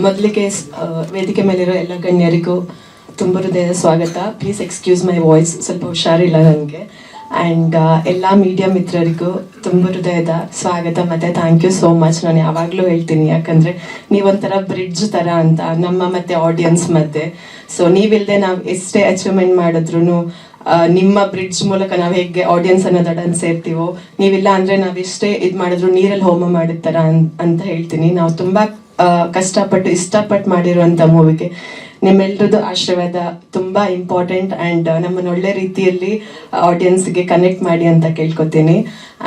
ಮೊದಲಿಗೆ ವೇದಿಕೆ ಮೇಲಿರೋ ಎಲ್ಲ ಗಣ್ಯರಿಗೂ ತುಂಬ ಹೃದಯದ ಸ್ವಾಗತ. ಪ್ಲೀಸ್ ಎಕ್ಸ್ಕ್ಯೂಸ್ ಮೈ ವಾಯ್ಸ್, ಸ್ವಲ್ಪ ಹುಷಾರಿಲ್ಲ ನನಗೆ. ಆ್ಯಂಡ್ ಎಲ್ಲ ಮೀಡಿಯಾ ಮಿತ್ರರಿಗೂ ತುಂಬ ಹೃದಯದ ಸ್ವಾಗತ ಮತ್ತು ಥ್ಯಾಂಕ್ ಯು ಸೋ ಮಚ್. ನಾನು ಯಾವಾಗಲೂ ಹೇಳ್ತೀನಿ, ಯಾಕಂದರೆ ನೀವೊಂಥರ ಬ್ರಿಡ್ಜ್ ಥರ ಅಂತ ನಮ್ಮ ಮತ್ತು ಆಡಿಯನ್ಸ್ ಮಧ್ಯೆ. ಸೊ ನೀವಿಲ್ಲದೆ ನಾವು ಎಷ್ಟೇ ಅಚೀವ್ಮೆಂಟ್ ಮಾಡಿದ್ರು ನಿಮ್ಮ ಬ್ರಿಡ್ಜ್ ಮೂಲಕ ನಾವು ಹೇಗೆ ಆಡಿಯನ್ಸ್ ಅನ್ನೋ ದಡನ್ ಸೇರ್ತೀವೋ, ನೀವಿಲ್ಲ ಅಂದರೆ ನಾವು ಎಷ್ಟೇ ಇದು ಮಾಡಿದ್ರು ನೀರಲ್ಲಿ ಹೋಮ ಮಾಡಿರ್ತಾರ ಅಂತ ಹೇಳ್ತೀನಿ. ನಾವು ತುಂಬ ಕಷ್ಟಪಟ್ಟು ಇಷ್ಟಪಟ್ಟು ಮಾಡಿರುವಂಥ ಮೂವಿಗೆ ನಿಮ್ಮೆಲ್ಲರದ್ದು ಆಶೀರ್ವಾದ ತುಂಬ ಇಂಪಾರ್ಟೆಂಟ್. ಆ್ಯಂಡ್ ನಮ್ಮನ್ನು ಒಳ್ಳೆ ರೀತಿಯಲ್ಲಿ ಆಡಿಯನ್ಸ್ಗೆ ಕನೆಕ್ಟ್ ಮಾಡಿ ಅಂತ ಕೇಳ್ಕೊತೀನಿ.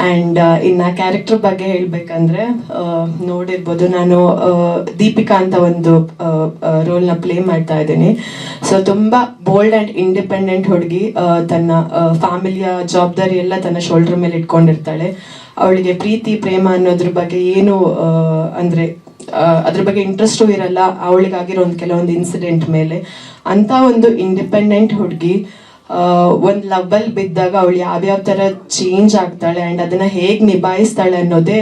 ಆ್ಯಂಡ್ ಇನ್ನು ಕ್ಯಾರೆಕ್ಟರ್ ಬಗ್ಗೆ ಹೇಳಬೇಕಂದ್ರೆ, ನೋಡಿರ್ಬೋದು ನಾನು ದೀಪಿಕಾ ಅಂತ ಒಂದು ರೋಲ್ನ ಪ್ಲೇ ಮಾಡ್ತಾ ಇದ್ದೀನಿ. ಸೊ ತುಂಬ ಬೋಲ್ಡ್ ಆ್ಯಂಡ್ ಇಂಡಿಪೆಂಡೆಂಟ್ ಹುಡುಗಿ, ತನ್ನ ಫ್ಯಾಮಿಲಿಯ ಜವಾಬ್ದಾರಿ ಎಲ್ಲ ತನ್ನ ಶೋಲ್ಡರ್ ಮೇಲೆ ಇಟ್ಕೊಂಡಿರ್ತಾಳೆ. ಅವಳಿಗೆ ಪ್ರೀತಿ ಪ್ರೇಮ ಅನ್ನೋದ್ರ ಬಗ್ಗೆ ಏನು ಅಂದರೆ ಅದ್ರ ಬಗ್ಗೆ ಇಂಟ್ರೆಸ್ಟು ಇರಲ್ಲ. ಅವಳಿಗಾಗಿರೋ ಕೆಲವೊಂದು ಇನ್ಸಿಡೆಂಟ್ ಮೇಲೆ ಅಂತ ಒಂದು ಇಂಡಿಪೆಂಡೆಂಟ್ ಹುಡುಗಿ ಒಂದು ಲವ್ವಲ್ಲಿ ಬಿದ್ದಾಗ ಅವಳು ಯಾವ್ಯಾವ ಥರ ಚೇಂಜ್ ಆಗ್ತಾಳೆ ಆ್ಯಂಡ್ ಅದನ್ನು ಹೇಗೆ ನಿಭಾಯಿಸ್ತಾಳೆ ಅನ್ನೋದೇ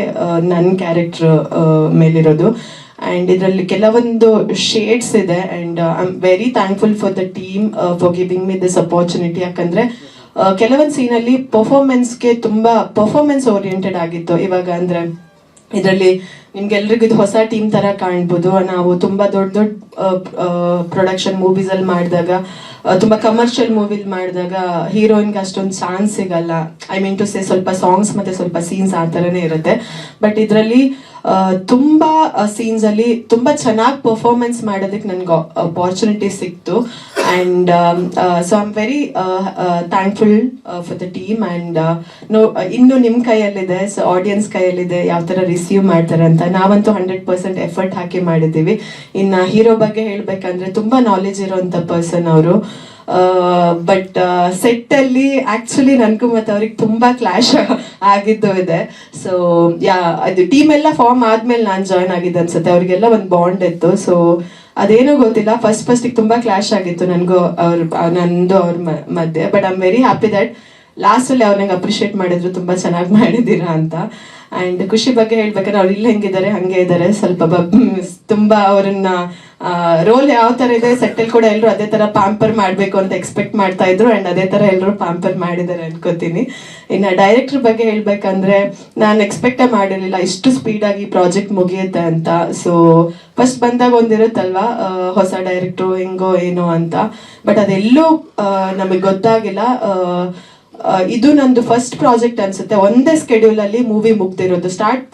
ನನ್ನ ಕ್ಯಾರೆಕ್ಟರ್ ಮೇಲಿರೋದು. ಆ್ಯಂಡ್ ಇದರಲ್ಲಿ ಕೆಲವೊಂದು ಶೇಡ್ಸ್ ಇದೆ. And I am very thankful for the team for giving me this opportunity. ಯಾಕಂದರೆ ಕೆಲವೊಂದು ಸೀನಲ್ಲಿ ಪರ್ಫಾರ್ಮೆನ್ಸ್ಗೆ ತುಂಬ ಪರ್ಫಾರ್ಮೆನ್ಸ್ ಓರಿಯೆಂಟೆಡ್ ಆಗಿತ್ತು. ಇವಾಗ ಅಂದರೆ ಇದರಲ್ಲಿ ನಿಮ್ಗೆಲ್ರಿಗೂ ಇದು ಹೊಸ ಟೀಮ್ ಥರ ಕಾಣ್ಬೋದು. ನಾವು ತುಂಬ ದೊಡ್ಡ ಪ್ರೊಡಕ್ಷನ್ ಮೂವೀಸಲ್ಲಿ ಮಾಡಿದಾಗ, ತುಂಬ ಕಮರ್ಷಿಯಲ್ ಮೂವಿಲಿ ಮಾಡಿದಾಗ ಹೀರೋಯಿನ್ಗೆ ಅಷ್ಟೊಂದು ಚಾನ್ಸ್ ಸಿಗಲ್ಲ. ಐ ಮೀನ್ ಟು ಸೇ ಸ್ವಲ್ಪ ಸಾಂಗ್ಸ್ ಮತ್ತು ಸ್ವಲ್ಪ ಸೀನ್ಸ್ ಆ ಥರನೇ ಇರುತ್ತೆ. ಬಟ್ ಇದರಲ್ಲಿ ತುಂಬ ಸೀನ್ಸಲ್ಲಿ ತುಂಬ ಚೆನ್ನಾಗಿ ಪರ್ಫಾರ್ಮೆನ್ಸ್ ಮಾಡೋದಕ್ಕೆ ನನಗೆ ಅಪಾರ್ಚುನಿಟಿ ಸಿಕ್ತು. And so I am very thankful for the team. And ಇನ್ನು ನಿಮ್ಮ ಕೈಯಲ್ಲಿದೆ, ಸೊ ಆಡಿಯನ್ಸ್ ಕೈಯಲ್ಲಿದೆ ಯಾವ ಥರ ರಿಸೀವ್ ಮಾಡ್ತಾರೆ ಅಂತ. ನಾವಂತೂ 100% ಎಫರ್ಟ್ ಹಾಕಿ ಮಾಡಿದ್ದೀವಿ. ಇನ್ನು ಹೀರೋ ಬಗ್ಗೆ ಹೇಳಬೇಕಂದ್ರೆ ತುಂಬ ನಾಲೆಜ್ ಇರೋವಂಥ ಪರ್ಸನ್ ಅವರು. ಬಟ್ ಸೆಟ್ಟಲ್ಲಿ ಆ್ಯಕ್ಚುಲಿ ನನಗೂ ಮತ್ತು ಅವ್ರಿಗೆ ತುಂಬ ಕ್ಲಾಶ್ ಆಗಿದ್ದು ಇದೆ. ಸೊ ಅದು ಟೀಮ್ ಎಲ್ಲ ಫಾರ್ಮ್ ಆದಮೇಲೆ ನಾನು ಜಾಯ್ನ್ ಆಗಿದ್ದೆ ಅನ್ಸುತ್ತೆ. ಅವರಿಗೆಲ್ಲ ಒಂದು ಬಾಂಡ್ ಇತ್ತು. ಸೊ ಅದೇನೋ ಗೊತ್ತಿಲ್ಲ, ಫಸ್ಟಿಗೆ ತುಂಬ ಕ್ಲಾಶ್ ಆಗಿತ್ತು ನನಗೂ ನಂದು ಅವ್ರ ಮಧ್ಯೆ. But I am very happy that ಲಾಸ್ಟಲ್ಲಿ ಅವ್ರು ನಂಗೆ ಅಪ್ರಿಷಿಯೇಟ್ ಮಾಡಿದ್ರು, ತುಂಬ ಚೆನ್ನಾಗಿ ಮಾಡಿದ್ದೀರಾ ಅಂತ. ಆ್ಯಂಡ್ ಖುಷಿ ಬಗ್ಗೆ ಹೇಳ್ಬೇಕಾದ್ರೆ ಅವ್ರು ಇಲ್ಲಿ ಹೆಂಗಿದ್ದಾರೆ ಹಂಗೆ ಇದ್ದಾರೆ. ಸ್ವಲ್ಪ ತುಂಬ ಅವ್ರನ್ನ ರೋಲ್ ಯಾವ ಥರ ಇದೆ ಸೆಟ್ಟಲ್ಲಿ ಕೂಡ ಎಲ್ಲರೂ ಅದೇ ಥರ ಪ್ಯಾಂಪರ್ ಮಾಡಬೇಕು ಅಂತ ಎಕ್ಸ್ಪೆಕ್ಟ್ ಮಾಡ್ತಾ ಇದ್ರು. ಆ್ಯಂಡ್ ಅದೇ ಥರ ಎಲ್ಲರೂ ಪ್ಯಾಂಪರ್ ಮಾಡಿದ್ದಾರೆ ಅನ್ಕೋತೀನಿ. ಇನ್ನು ಡೈರೆಕ್ಟರ್ ಬಗ್ಗೆ ಹೇಳ್ಬೇಕಂದ್ರೆ, ನಾನು ಎಕ್ಸ್ಪೆಕ್ಟೇ ಮಾಡಿರಲಿಲ್ಲ ಇಷ್ಟು ಸ್ಪೀಡಾಗಿ ಪ್ರಾಜೆಕ್ಟ್ ಮುಗಿಯುತ್ತೆ ಅಂತ. ಸೊ ಫಸ್ಟ್ ಬಂದಾಗ ಒಂದಿರುತ್ತಲ್ವಾ ಹೊಸ ಡೈರೆಕ್ಟ್ರು ಹೆಂಗೋ ಏನೋ ಅಂತ. ಬಟ್ ಅದೆಲ್ಲೂ ನಮಗೆ ಗೊತ್ತಾಗಿಲ್ಲ. ಇದು ನಂದು ಫಸ್ಟ್ ಪ್ರಾಜೆಕ್ಟ್ ಅನ್ಸುತ್ತೆ. ಒಂದೇ ಸ್ಕೆಡ್ಯೂಲಲ್ಲಿ ಮೂವಿ ಮುಗ್ದಿರೋದು. ಸ್ಟಾರ್ಟ್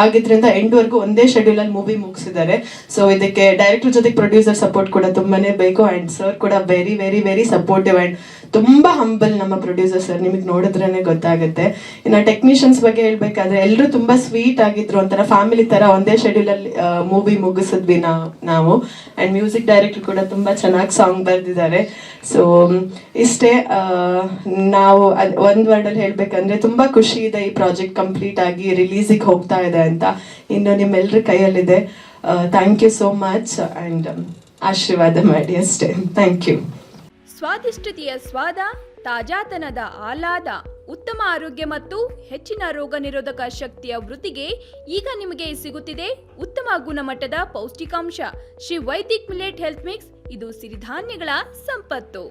ಆಗಿದ್ರಿಂದ ಎಂಡ್ವರೆಗೂ ಒಂದೇ ಶೆಡ್ಯೂಲಲ್ಲಿ ಮೂವಿ ಮುಗಿಸಿದ್ದಾರೆ. ಸೊ ಇದಕ್ಕೆ ಡೈರೆಕ್ಟರ್ ಜೊತೆಗೆ ಪ್ರೊಡ್ಯೂಸರ್ ಸಪೋರ್ಟ್ ಕೂಡ ತುಂಬಾನೇ ಬೇಕು. ಆ್ಯಂಡ್ ಸರ್ ಕೂಡ very very very supportive and ತುಂಬ ಹಂಬಲ್ ನಮ್ಮ ಪ್ರೊಡ್ಯೂಸರ್ ಸರ್, ನಿಮಗೆ ನೋಡಿದ್ರೇ ಗೊತ್ತಾಗುತ್ತೆ. ಇನ್ನು ಟೆಕ್ನಿಷಿಯನ್ಸ್ ಬಗ್ಗೆ ಹೇಳ್ಬೇಕಾದ್ರೆ ಎಲ್ಲರೂ ತುಂಬ ಸ್ವೀಟ್ ಆಗಿದ್ರು, ಒಂಥರ ಫ್ಯಾಮಿಲಿ ಥರ ಒಂದೇ ಶೆಡ್ಯೂಲಲ್ಲಿ ಮೂವಿ ಮುಗಿಸಿದ್ವಿ ನಾವು. ಆ್ಯಂಡ್ ಮ್ಯೂಸಿಕ್ ಡೈರೆಕ್ಟರ್ ಕೂಡ ತುಂಬ ಚೆನ್ನಾಗಿ ಸಾಂಗ್ ಬರೆದಿದ್ದಾರೆ. ಸೊ ಇಷ್ಟೇ. ನಾವು ಒಂದು ವರ್ಡಲ್ಲಿ ಹೇಳ್ಬೇಕಂದ್ರೆ ತುಂಬ ಖುಷಿ ಇದೆ ಈ ಪ್ರಾಜೆಕ್ಟ್ ಕಂಪ್ಲೀಟ್ ಆಗಿ ರಿಲೀಸಿಗೆ ಹೋಗ್ತಾ ಇದೆ ಅಂತ. ಇನ್ನು ನಿಮ್ಮೆಲ್ಲರ ಕೈಯಲ್ಲಿದೆ. Thank you so much. And ಆಶೀರ್ವಾದ ಮಾಡಿ ಅಷ್ಟೇ. Thank you. ಸ್ವಾದಿಷ್ಟತೆಯ ಸ್ವಾದ, ತಾಜಾತನದ ಆಹ್ಲಾದ, ಉತ್ತಮ ಆರೋಗ್ಯ ಮತ್ತು ಹೆಚ್ಚಿನ ರೋಗ ನಿರೋಧಕ ಶಕ್ತಿಯ ವೃದ್ಧಿಗೆ ಈಗ ನಿಮಗೆ ಸಿಗುತ್ತಿದೆ ಉತ್ತಮ ಗುಣಮಟ್ಟದ ಪೌಷ್ಟಿಕಾಂಶ Shri Vaidik millet health mix. ಇದು ಸಿರಿಧಾನ್ಯಗಳ ಸಂಪತ್ತು.